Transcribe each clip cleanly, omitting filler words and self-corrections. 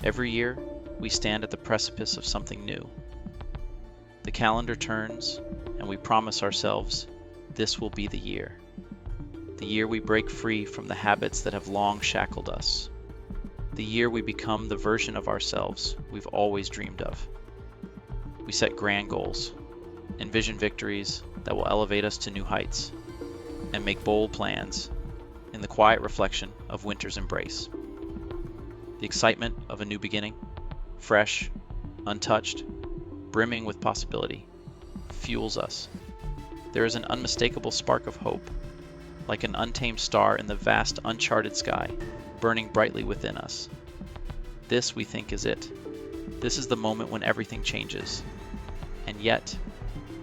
Every year, we stand at the precipice of something new. The calendar turns, and we promise ourselves, this will be the year. The year we break free from the habits that have long shackled us. The year we become the version of ourselves we've always dreamed of. We set grand goals, envision victories that will elevate us to new heights, and make bold plans in the quiet reflection of winter's embrace. The excitement of a new beginning, fresh, untouched, brimming with possibility, fuels us. There is an unmistakable spark of hope, like an untamed star in the vast uncharted sky, burning brightly within us. This, we think, is it. This is the moment when everything changes. And yet,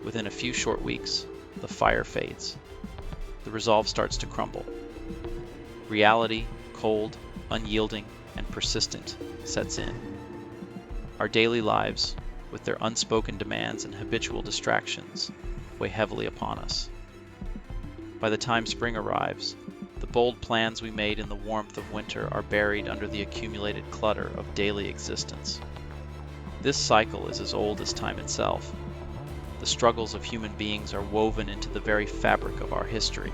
within a few short weeks, the fire fades. The resolve starts to crumble. Reality, cold, unyielding, and persistent, sets in. Our daily lives, with their unspoken demands and habitual distractions, weigh heavily upon us. By the time spring arrives, the bold plans we made in the warmth of winter are buried under the accumulated clutter of daily existence. This cycle is as old as time itself. The struggles of human beings are woven into the very fabric of our history.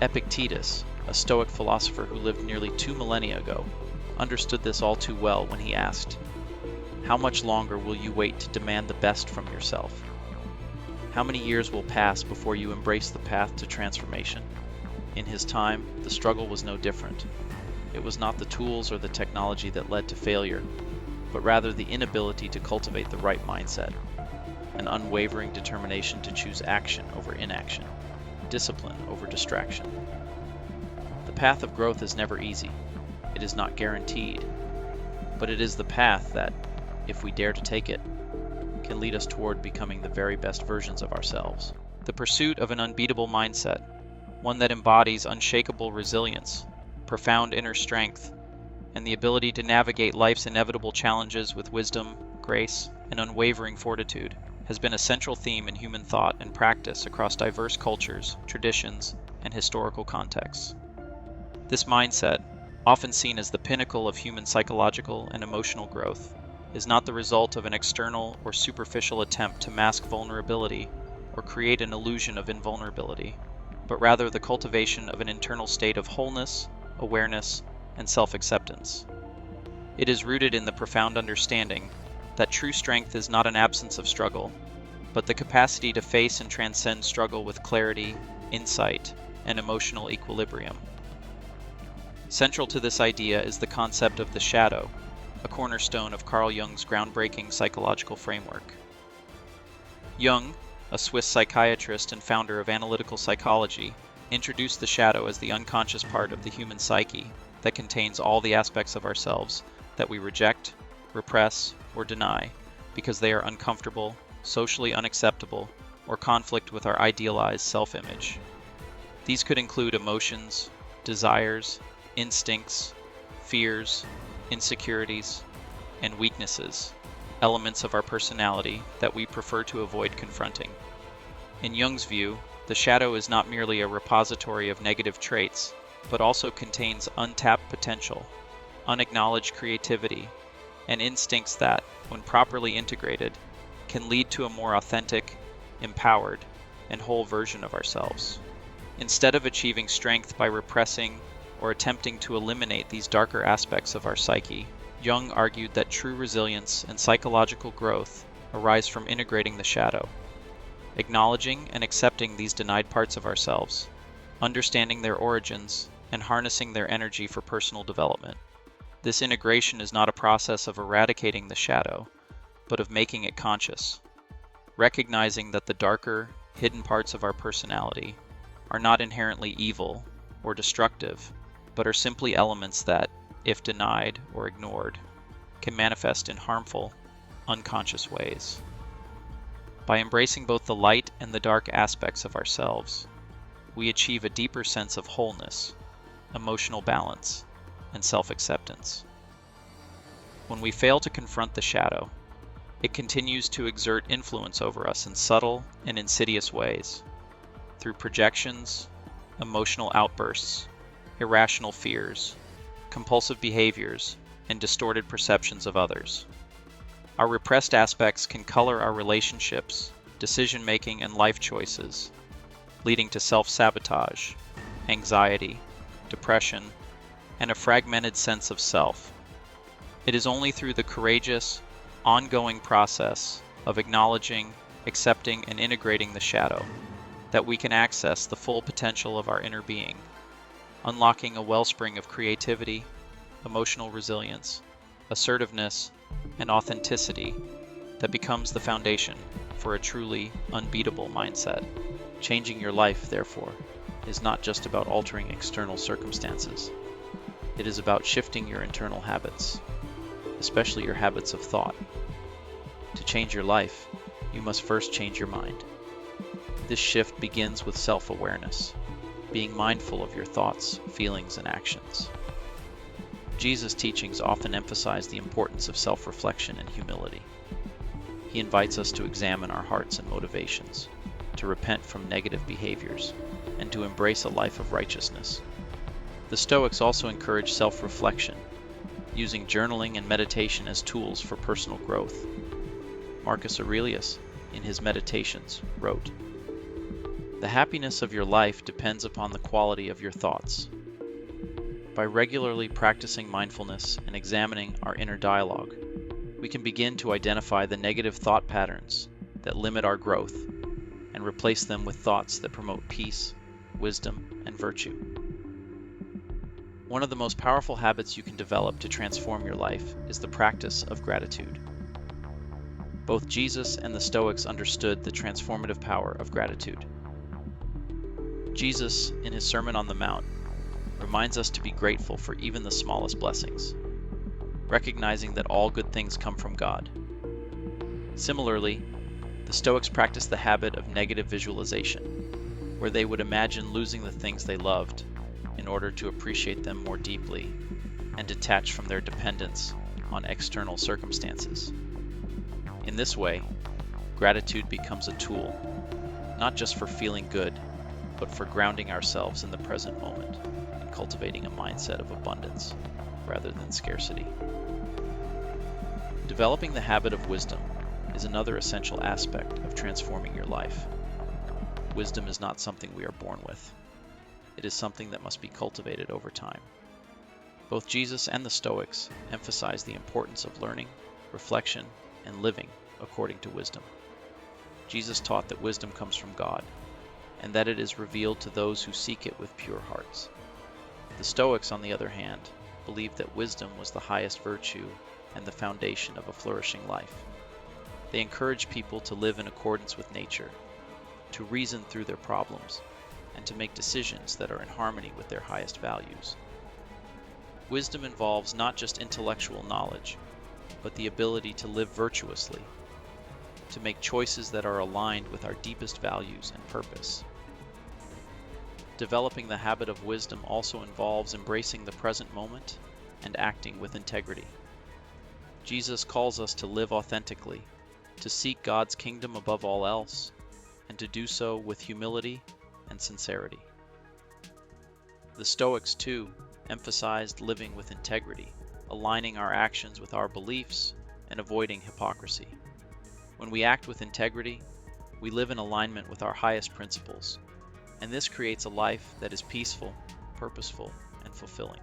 Epictetus, a Stoic philosopher who lived nearly 2 millennia ago, understood this all too well when he asked, "How much longer will you wait to demand the best from yourself? How many years will pass before you embrace the path to transformation?" In his time, the struggle was no different. It was not the tools or the technology that led to failure, but rather the inability to cultivate the right mindset, an unwavering determination to choose action over inaction, discipline over distraction. The path of growth is never easy. It is not guaranteed, but it is the path that, if we dare to take it, can lead us toward becoming the very best versions of ourselves. The pursuit of an unbeatable mindset, one that embodies unshakable resilience, profound inner strength, and the ability to navigate life's inevitable challenges with wisdom, grace, and unwavering fortitude, has been a central theme in human thought and practice across diverse cultures, traditions, and historical contexts. This mindset, often seen as the pinnacle of human psychological and emotional growth, is not the result of an external or superficial attempt to mask vulnerability or create an illusion of invulnerability, but rather the cultivation of an internal state of wholeness, awareness, and self-acceptance. It is rooted in the profound understanding that true strength is not an absence of struggle, but the capacity to face and transcend struggle with clarity, insight, and emotional equilibrium. Central to this idea is the concept of the shadow, a cornerstone of Carl Jung's groundbreaking psychological framework. Jung, a Swiss psychiatrist and founder of analytical psychology, introduced the shadow as the unconscious part of the human psyche that contains all the aspects of ourselves that we reject, repress, or deny because they are uncomfortable, socially unacceptable, or conflict with our idealized self-image. These could include emotions, desires, instincts, fears, insecurities, and weaknesses, elements of our personality that we prefer to avoid confronting. In Jung's view, the shadow is not merely a repository of negative traits, but also contains untapped potential, unacknowledged creativity, and instincts that, when properly integrated, can lead to a more authentic, empowered, and whole version of ourselves. Instead of achieving strength by repressing or attempting to eliminate these darker aspects of our psyche, Jung argued that true resilience and psychological growth arise from integrating the shadow, acknowledging and accepting these denied parts of ourselves, understanding their origins, and harnessing their energy for personal development. This integration is not a process of eradicating the shadow, but of making it conscious, recognizing that the darker, hidden parts of our personality are not inherently evil or destructive, but are simply elements that, if denied or ignored, can manifest in harmful, unconscious ways. By embracing both the light and the dark aspects of ourselves, we achieve a deeper sense of wholeness, emotional balance, and self-acceptance. When we fail to confront the shadow, it continues to exert influence over us in subtle and insidious ways, through projections, emotional outbursts, irrational fears, compulsive behaviors, and distorted perceptions of others. Our repressed aspects can color our relationships, decision-making, and life choices, leading to self-sabotage, anxiety, depression, and a fragmented sense of self. It is only through the courageous, ongoing process of acknowledging, accepting, and integrating the shadow that we can access the full potential of our inner being, unlocking a wellspring of creativity, emotional resilience, assertiveness, and authenticity that becomes the foundation for a truly unbeatable mindset. Changing your life, therefore, is not just about altering external circumstances. It is about shifting your internal habits, especially your habits of thought. To change your life, you must first change your mind. This shift begins with self-awareness, being mindful of your thoughts, feelings, and actions. Jesus' teachings often emphasize the importance of self-reflection and humility. He invites us to examine our hearts and motivations, to repent from negative behaviors, and to embrace a life of righteousness. The Stoics also encourage self-reflection, using journaling and meditation as tools for personal growth. Marcus Aurelius, in his Meditations, wrote, "The happiness of your life depends upon the quality of your thoughts." By regularly practicing mindfulness and examining our inner dialogue, we can begin to identify the negative thought patterns that limit our growth and replace them with thoughts that promote peace, wisdom, and virtue. One of the most powerful habits you can develop to transform your life is the practice of gratitude. Both Jesus and the Stoics understood the transformative power of gratitude. Jesus, in his Sermon on the Mount, reminds us to be grateful for even the smallest blessings, recognizing that all good things come from God. Similarly, the Stoics practiced the habit of negative visualization, where they would imagine losing the things they loved in order to appreciate them more deeply and detach from their dependence on external circumstances. In this way, gratitude becomes a tool, not just for feeling good, but for grounding ourselves in the present moment and cultivating a mindset of abundance rather than scarcity. Developing the habit of wisdom is another essential aspect of transforming your life. Wisdom is not something we are born with. It is something that must be cultivated over time. Both Jesus and the Stoics emphasize the importance of learning, reflection, and living according to wisdom. Jesus taught that wisdom comes from God, and that it is revealed to those who seek it with pure hearts. The Stoics, on the other hand, believed that wisdom was the highest virtue and the foundation of a flourishing life. They encouraged people to live in accordance with nature, to reason through their problems, and to make decisions that are in harmony with their highest values. Wisdom involves not just intellectual knowledge, but the ability to live virtuously, to make choices that are aligned with our deepest values and purpose. Developing the habit of wisdom also involves embracing the present moment and acting with integrity. Jesus calls us to live authentically, to seek God's kingdom above all else, and to do so with humility and sincerity. The Stoics, too, emphasized living with integrity, aligning our actions with our beliefs and avoiding hypocrisy. When we act with integrity, we live in alignment with our highest principles, and this creates a life that is peaceful, purposeful, and fulfilling.